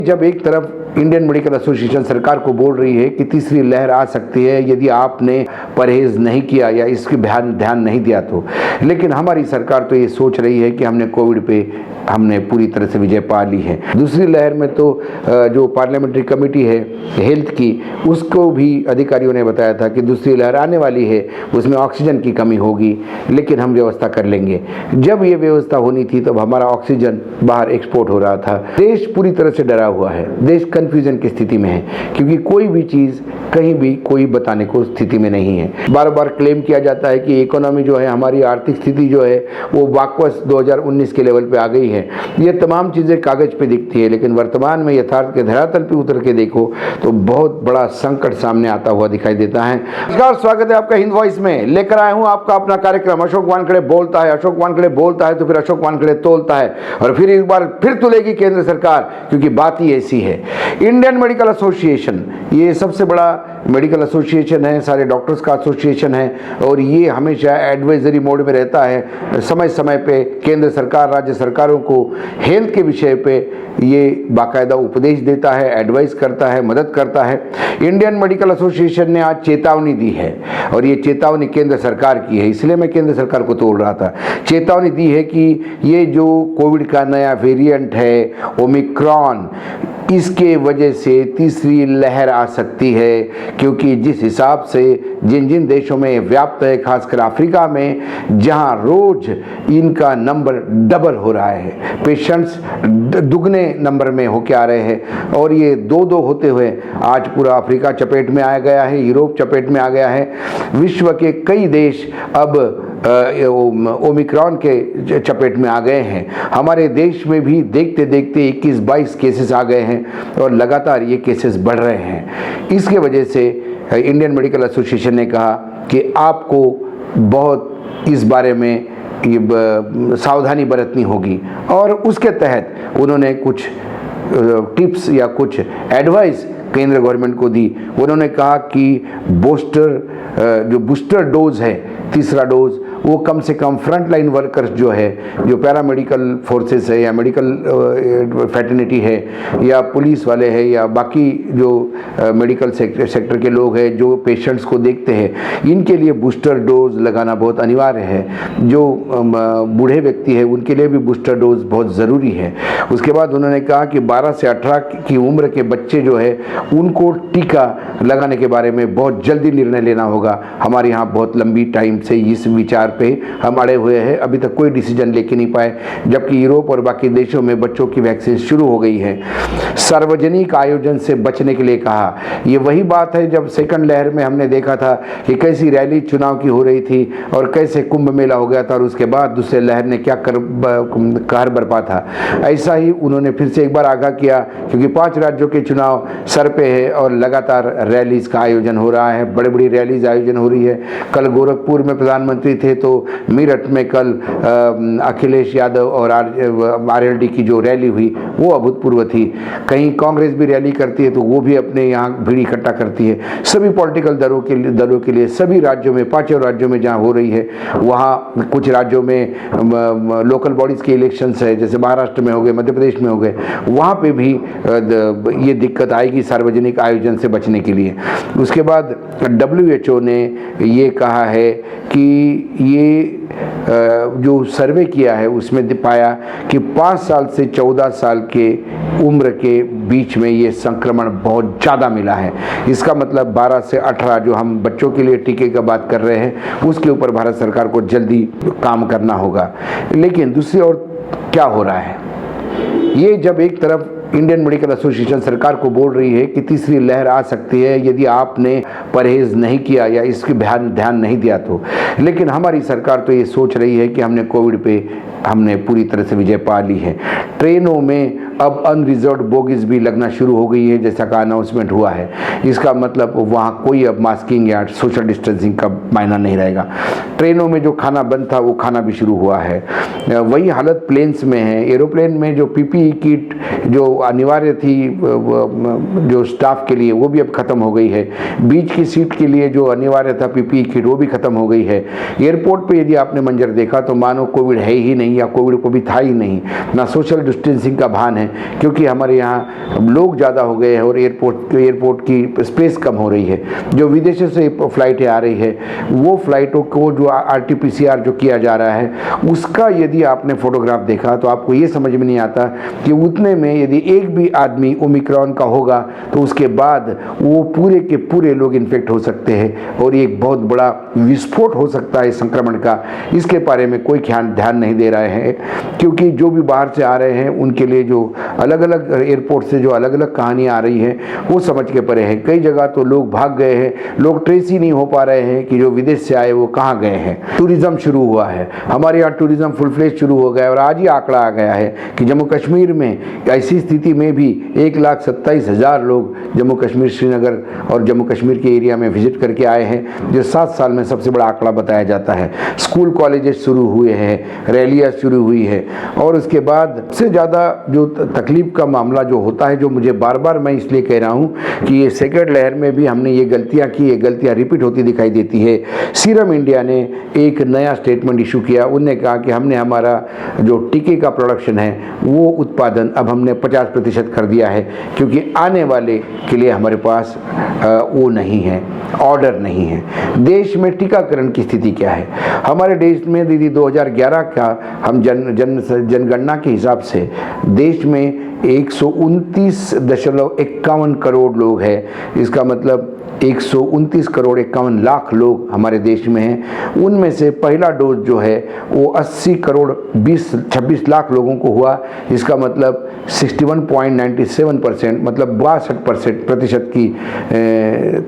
जब एक तरफ इंडियन मेडिकल एसोसिएशन सरकार को बोल रही है कि तीसरी लहर आ सकती है यदि आपने परहेज नहीं किया या इसके ध्यान नहीं दिया तो, लेकिन हमारी सरकार तो ये सोच रही है कि हमने कोविड पे हमने पूरी तरह से विजय पा ली है। दूसरी लहर में तो जो पार्लियामेंट्री कमेटी है हेल्थ की, उसको भी अधिकारियों ने बताया था कि दूसरी लहर आने वाली है, उसमें ऑक्सीजन की कमी होगी, लेकिन हम व्यवस्था कर लेंगे। जब ये व्यवस्था होनी थी तब हमारा ऑक्सीजन बाहर एक्सपोर्ट हो रहा था। देश पूरी तरह से डरा हुआ है, देश कंफ्यूजन की स्थिति में है, क्योंकि कोई भी चीज़ कहीं भी कोई बताने को स्थिति में नहीं है। बार बार क्लेम किया जाता है कि इकोनॉमी जो है, हमारी आर्थिक स्थिति जो है वो वापस 2019 के लेवल पे आ गई है। ये तमाम चीज़ें कागज पे दिखती है, लेकिन वर्तमान में यथार्थ के धरातल पे उतर के देखो तो बहुत बड़ा संकट सामने आता हुआ दिखाई देता है। नमस्कार, स्वागत है आपका हिंद वॉइस में। लेकर आया हूं आपका अपना कार्यक्रम अशोक वानखेड़े बोलता है। अशोक वानखेड़े बोलता है तो फिर अशोक वानखेड़े तोलता है, और फिर एक बार फिर तुलेगी केंद्र सरकार, क्योंकि बात ही ऐसी है। इंडियन मेडिकल एसोसिएशन ये सबसे बड़ा मेडिकल एसोसिएशन है, सारे डॉक्टर्स का एसोसिएशन है, और ये हमेशा एडवाइजरी मोड में रहता है। समय समय पे केंद्र सरकार राज्य सरकारों को हेल्थ के विषय पे ये बाकायदा उपदेश देता है, एडवाइस करता है, मदद करता है। इंडियन मेडिकल एसोसिएशन ने आज चेतावनी दी है, और ये चेतावनी केंद्र सरकार की है, इसलिए मैं केंद्र सरकार को तोड़ रहा था। चेतावनी दी है कि ये जो कोविड का नया वेरिएंट है ओमिक्रॉन, इसके वजह से तीसरी लहर आ सकती है, क्योंकि जिस हिसाब से जिन जिन देशों में व्याप्त है, खासकर अफ्रीका में, जहां रोज इनका नंबर डबल हो रहा है, पेशेंट्स दुगने नंबर में होके आ रहे हैं, और ये दो होते हुए आज पूरा अफ्रीका चपेट में आ गया है, यूरोप चपेट में आ गया है। विश्व के कई देश अब ओमिक्रॉन के चपेट में आ गए हैं। हमारे देश में भी देखते देखते 21-22 केसेस आ गए हैं, और लगातार ये केसेस बढ़ रहे हैं। इसके वजह से इंडियन मेडिकल एसोसिएशन ने कहा कि आपको बहुत इस बारे में ये सावधानी बरतनी होगी, और उसके तहत उन्होंने कुछ टिप्स या कुछ एडवाइस केंद्र गवर्नमेंट को दी। उन्होंने कहा कि जो बूस्टर डोज है, तीसरा डोज, वो कम से कम फ्रंटलाइन वर्कर्स जो है, जो पैरामेडिकल फोर्सेस है या मेडिकल फैटर्निटी है या पुलिस वाले हैं या बाकी जो मेडिकल सेक्टर के लोग हैं जो पेशेंट्स को देखते हैं, इनके लिए बूस्टर डोज लगाना बहुत अनिवार्य है। जो बूढ़े व्यक्ति है उनके लिए भी बूस्टर डोज बहुत ज़रूरी है। उसके बाद उन्होंने कहा कि 12 से 18 की उम्र के बच्चे जो है उनको टीका लगाने के बारे में बहुत जल्दी निर्णय लेना होगा। हमारे यहाँ बहुत लंबी टाइम से इस विचार पे हम अड़े हुए हैं, अभी तक कोई डिसीजन लेके नहीं पाए, जबकि यूरोप और बाकी देशों में बच्चों की वैक्सीन शुरू हो गई है। सार्वजनिक आयोजन से बचने के लिए कहा। ये वही बात है जब सेकंड लहर में हमने देखा था कि कैसी रैली चुनाव की हो रही थी और कैसे कुंभ मेला हो गया था, और उसके बाद दूसरे लहर ने क्या कहर बरपा था। ऐसा ही उन्होंने फिर से एक बार आगाह किया, क्योंकि 5 राज्यों के चुनाव सर पे है और लगातार रैलीज का आयोजन हो रहा है, बड़ी बड़ी रैलीज आयोजन हो रही है। कल गोरखपुर में प्रधानमंत्री थे, तो मेरठ में कल अखिलेश यादव और आरएलडी की जो रैली हुई वो अभूतपूर्व थी। कहीं कांग्रेस भी रैली करती है तो वो भी अपने यहाँ भीड़ इकट्ठा करती है। सभी पॉलिटिकल दलों के लिए सभी राज्यों में, 5 राज्यों में जहाँ हो रही है, वहाँ कुछ राज्यों में लोकल बॉडीज़ के इलेक्शंस है, जैसे महाराष्ट्र में हो गए, मध्य प्रदेश में हो गए, वहाँ पे भी ये दिक्कत आएगी सार्वजनिक आयोजन से बचने के लिए। उसके बाद WHO ने ये कहा है कि ये जो सर्वे किया है उसमें पाया कि 5 साल से 14 साल के उम्र के बीच में ये संक्रमण बहुत ज़्यादा मिला है। इसका मतलब 12 से 18 जो हम बच्चों के लिए टीके का बात कर रहे हैं, उसके ऊपर भारत सरकार को जल्दी काम करना होगा। लेकिन दूसरी ओर क्या हो रहा है, ये जब एक तरफ इंडियन मेडिकल एसोसिएशन सरकार को बोल रही है कि तीसरी लहर आ सकती है यदि आपने परहेज नहीं किया या इसके ध्यान नहीं दिया तो, लेकिन हमारी सरकार तो ये सोच रही है कि हमने कोविड पे हमने पूरी तरह से विजय पा ली है। ट्रेनों में अब अनरिजर्व्ड बोगीज भी लगना शुरू हो गई है, जैसा का अनाउंसमेंट हुआ है। इसका मतलब वहाँ कोई अब मास्किंग या सोशल डिस्टेंसिंग का मायना नहीं रहेगा। ट्रेनों में जो खाना बंद था वो खाना भी शुरू हुआ है। वही हालत प्लेन्स में है। एरोप्लेन में जो PPE किट जो अनिवार्य थी जो स्टाफ के लिए, वो भी अब ख़त्म हो गई है। बीच की सीट के लिए जो अनिवार्य था PPE किट, वो भी ख़त्म हो गई है। एयरपोर्ट पे यदि आपने मंजर देखा तो मानो कोविड है ही नहीं या कोविड को भी था ही नहीं, ना सोशल डिस्टेंसिंग का भान है। क्योंकि हमारे यहाँ लोग ज़्यादा हो गए हैं और एयरपोर्ट की स्पेस कम हो रही है। जो विदेशों से फ़्लाइटें आ रही है, वो फ़्लाइटों को जो RT-PCR जो किया जा रहा है, उसका यदि आपने फ़ोटोग्राफ देखा तो आपको ये समझ में नहीं आता कि उतने में यदि एक भी आदमी ओमिक्रॉन का होगा तो उसके बाद वो पूरे के पूरे लोग इन्फेक्ट हो सकते हैं और एक बहुत बड़ा विस्फोट हो सकता है संक्रमण का। इसके बारे में कोई ध्यान नहीं दे रहे हैं, क्योंकि जो भी बाहर से आ रहे हैं उनके लिए जो अलग अलग एयरपोर्ट से जो अलग अलग कहानियाँ आ रही हैं वो समझ के परे हैं। कई जगह तो लोग भाग गए हैं, लोग ट्रेस ही नहीं हो पा रहे हैं कि जो विदेश से आए वो कहाँ गए हैं। टूरिज़्म शुरू हुआ है, हमारे यहाँ टूरिज़्म फुल फ्लेज शुरू हो गया है और आज ही आंकड़ा आ गया है कि जम्मू कश्मीर में ऐसी स्थिति में भी 1,27,000 लोग जम्मू कश्मीर, श्रीनगर और जम्मू कश्मीर के एरिया में विजिट करके आए हैं, जो 7 साल में सबसे बड़ा आंकड़ा बताया जाता है। स्कूल कॉलेजेस शुरू हुए हैं, रैलियाँ शुरू हुई है और उसके बाद सबसे ज़्यादा जो तकलीफ का मामला जो होता है, जो मुझे बार बार मैं इसलिए कह रहा हूँ कि ये सेकेंड लहर में भी हमने ये गलतियाँ की, ये गलतियाँ रिपीट होती दिखाई देती है। सीरम इंडिया ने एक नया स्टेटमेंट इशू किया। उनने कहा कि हमने हमारा जो टीके का प्रोडक्शन है वो उत्पादन अब हमने 50% कर दिया है, क्योंकि आने वाले के लिए हमारे पास वो नहीं है, ऑर्डर नहीं है। देश में टीकाकरण की स्थिति क्या है? हमारे देश में दीदी 2011 का हम जनगणना के हिसाब से देश में 129.51 करोड़ लोग हैं। इसका मतलब 129 करोड़ 51 लाख लोग हमारे देश में हैं। उनमें से पहला डोज जो है वो 80 करोड़ 26 लाख लोगों को हुआ। इसका मतलब 61.97%, मतलब 62% की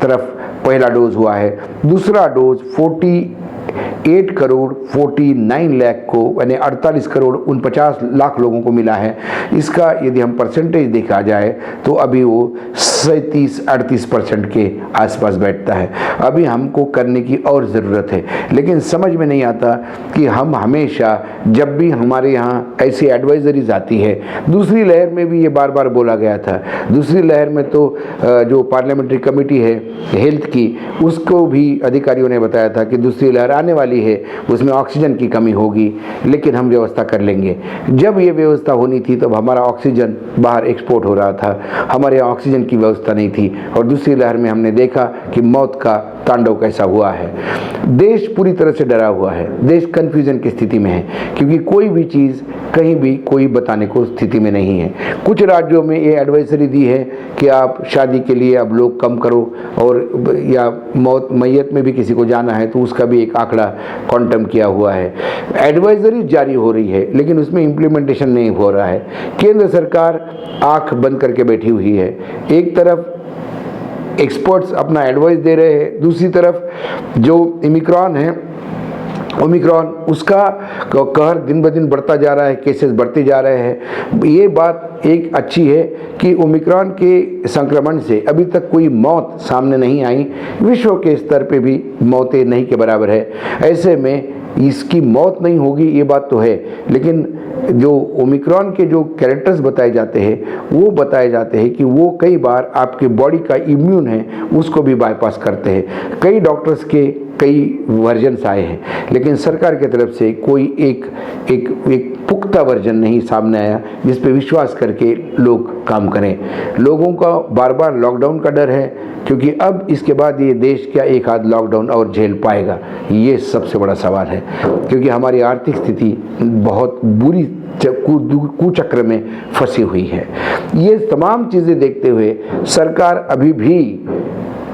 तरफ पहला डोज हुआ है। दूसरा डोज 48 करोड़ 49 लाख को, यानी 48 करोड़ 49 लाख लोगों को मिला है। इसका यदि हम परसेंटेज देखा जाए तो अभी वो 37-38% के आसपास बैठता है। अभी हमको करने की और ज़रूरत है, लेकिन समझ में नहीं आता कि हम हमेशा जब भी हमारे यहाँ ऐसी एडवाइजरीज आती है, दूसरी लहर में भी ये बार बार बोला गया था। दूसरी लहर में तो जो पार्लियामेंट्री कमेटी है हेल्थ की, उसको भी अधिकारियों ने बताया था कि दूसरी लहर आने वाली है, उसमें ऑक्सीजन की कमी होगी, लेकिन हम व्यवस्था कर लेंगे। जब ये व्यवस्था होनी थी तब हमारा ऑक्सीजन बाहर एक्सपोर्ट हो रहा था, हमारे यहाँ ऑक्सीजन की व्यवस्था नहीं थी। और दूसरी लहर में हमने देखा कि मौत का तांडव कैसा हुआ है। देश पूरी तरह से डरा हुआ है, देश कन्फ्यूजन की स्थिति में है, क्योंकि कोई भी चीज़ कहीं भी कोई बताने को स्थिति में नहीं है। कुछ राज्यों में ये एडवाइजरी दी है कि आप शादी के लिए अब लोग कम करो, और या मैयत में भी किसी को जाना है तो उसका भी एक आंकड़ा क्वांटम किया हुआ है। एडवाइजरी जारी हो रही है, लेकिन उसमें इम्प्लीमेंटेशन नहीं हो रहा है। केंद्र सरकार आंख बंद करके बैठी हुई है। एक तरफ एक्सपर्ट्स अपना एडवाइस दे रहे हैं, दूसरी तरफ जो ओमिक्रॉन उसका कहर दिन ब दिन बढ़ता जा रहा है, केसेस बढ़ते जा रहे हैं। ये बात एक अच्छी है कि ओमिक्रॉन के संक्रमण से अभी तक कोई मौत सामने नहीं आई, विश्व के स्तर पे भी मौतें नहीं के बराबर है। ऐसे में इसकी मौत नहीं होगी ये बात तो है, लेकिन जो ओमिक्रॉन के जो कैरेक्टर्स बताए जाते हैं वो बताए जाते हैं कि वो कई बार आपके बॉडी का इम्यून है उसको भी बाईपास करते हैं। कई डॉक्टर्स के कई वर्जन्स आए हैं, लेकिन सरकार की तरफ से कोई एक पुख्ता वर्जन नहीं सामने आया जिस पे विश्वास करके लोग काम करें। लोगों का बार बार लॉकडाउन का डर है, क्योंकि अब इसके बाद ये देश क्या एक आध लॉकडाउन और झेल पाएगा, ये सबसे बड़ा सवाल है। क्योंकि हमारी आर्थिक स्थिति बहुत बुरी कुचक्र में फंसी हुई है। ये तमाम चीज़ें देखते हुए सरकार अभी भी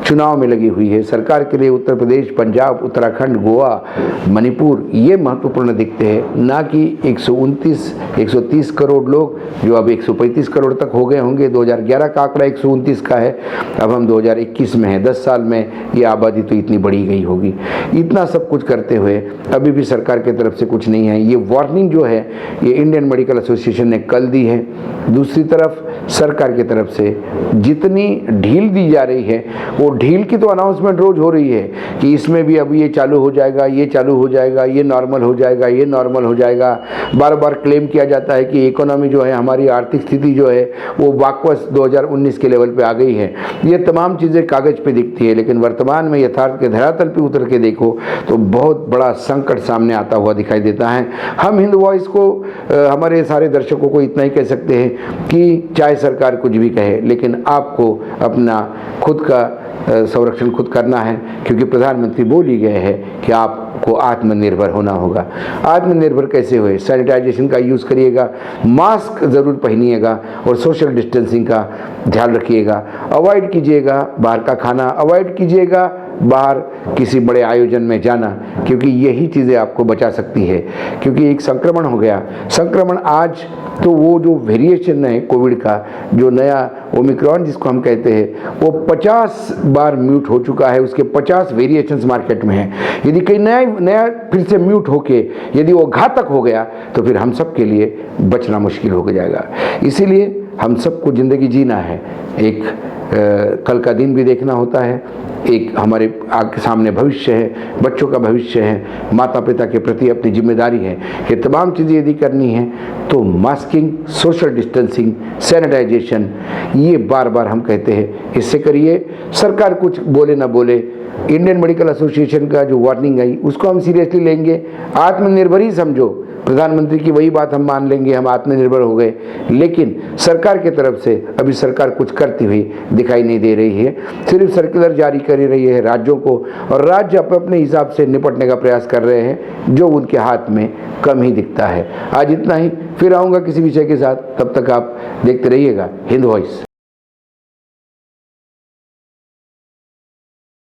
चुनाव में लगी हुई है। सरकार के लिए उत्तर प्रदेश, पंजाब, उत्तराखंड, गोवा, मणिपुर ये महत्वपूर्ण दिखते हैं, ना कि 130 करोड़ लोग जो अब 135 करोड़ तक हो गए होंगे। 2011 का आंकड़ा 129 का है, अब हम 2021 में हैं। 10 साल में ये आबादी तो इतनी बढ़ी गई होगी। इतना सब कुछ करते हुए अभी भी सरकार की तरफ से कुछ नहीं है। ये वार्निंग जो है ये इंडियन मेडिकल एसोसिएशन ने कल दी है। दूसरी तरफ सरकार की तरफ से जितनी ढील दी जा रही है, वो ढील की तो अनाउंसमेंट रोज हो रही है कि इसमें भी अब ये चालू हो जाएगा, ये चालू हो जाएगा, ये नॉर्मल हो जाएगा, ये नॉर्मल हो जाएगा। बार बार क्लेम किया जाता है कि इकोनॉमी जो है, हमारी आर्थिक स्थिति जो है वो वापस 2019 के लेवल पे आ गई है। ये तमाम चीज़ें कागज़ पे दिखती है, लेकिन वर्तमान में यथार्थ के धरातल पे उतर के देखो तो बहुत बड़ा संकट सामने आता हुआ दिखाई देता है। हम हिंद वॉइस को हमारे सारे दर्शकों को इतना ही कह सकते हैं कि चाहे सरकार कुछ भी कहे, लेकिन आपको अपना खुद का संरक्षण खुद करना है, क्योंकि प्रधानमंत्री बोल ही गए हैं कि आपको आत्मनिर्भर होना होगा। आत्मनिर्भर कैसे हुए? सैनिटाइजेशन का यूज़ करिएगा, मास्क ज़रूर पहनिएगा और सोशल डिस्टेंसिंग का ध्यान रखिएगा। अवॉइड कीजिएगा बाहर का खाना, अवॉइड कीजिएगा बाहर किसी बड़े आयोजन में जाना, क्योंकि यही चीज़ें आपको बचा सकती है। क्योंकि एक संक्रमण हो गया, संक्रमण आज तो वो जो वेरिएशन है कोविड का, जो नया ओमिक्रॉन जिसको हम कहते हैं, वो 50 बार म्यूट हो चुका है, उसके 50 वेरिएशंस मार्केट में हैं। यदि कहीं नया फिर से म्यूट होके यदि वो घातक हो गया तो फिर हम सब के लिए बचना मुश्किल हो जाएगा। इसीलिए हम सबको ज़िंदगी जीना है, एक कल का दिन भी देखना होता है, एक हमारे आगे सामने भविष्य है, बच्चों का भविष्य है, माता पिता के प्रति अपनी जिम्मेदारी है। ये तमाम चीज़ें यदि करनी है तो मास्किंग, सोशल डिस्टेंसिंग, सैनिटाइजेशन, ये बार बार हम कहते हैं, इससे करिए। सरकार कुछ बोले ना बोले, इंडियन मेडिकल एसोसिएशन का जो वार्निंग आई उसको हम सीरियसली लेंगे। आत्मनिर्भर ही समझो, प्रधानमंत्री की वही बात हम मान लेंगे, हम आत्मनिर्भर हो गए। लेकिन सरकार की तरफ से अभी सरकार कुछ करती हुई दिखाई नहीं दे रही है, सिर्फ सर्कुलर जारी कर रही है राज्यों को, और राज्य अपने हिसाब से निपटने का प्रयास कर रहे हैं, जो उनके हाथ में कम ही दिखता है। आज इतना ही, फिर आऊँगा किसी विषय के साथ, तब तक आप देखते रहिएगा हिंद वॉइस।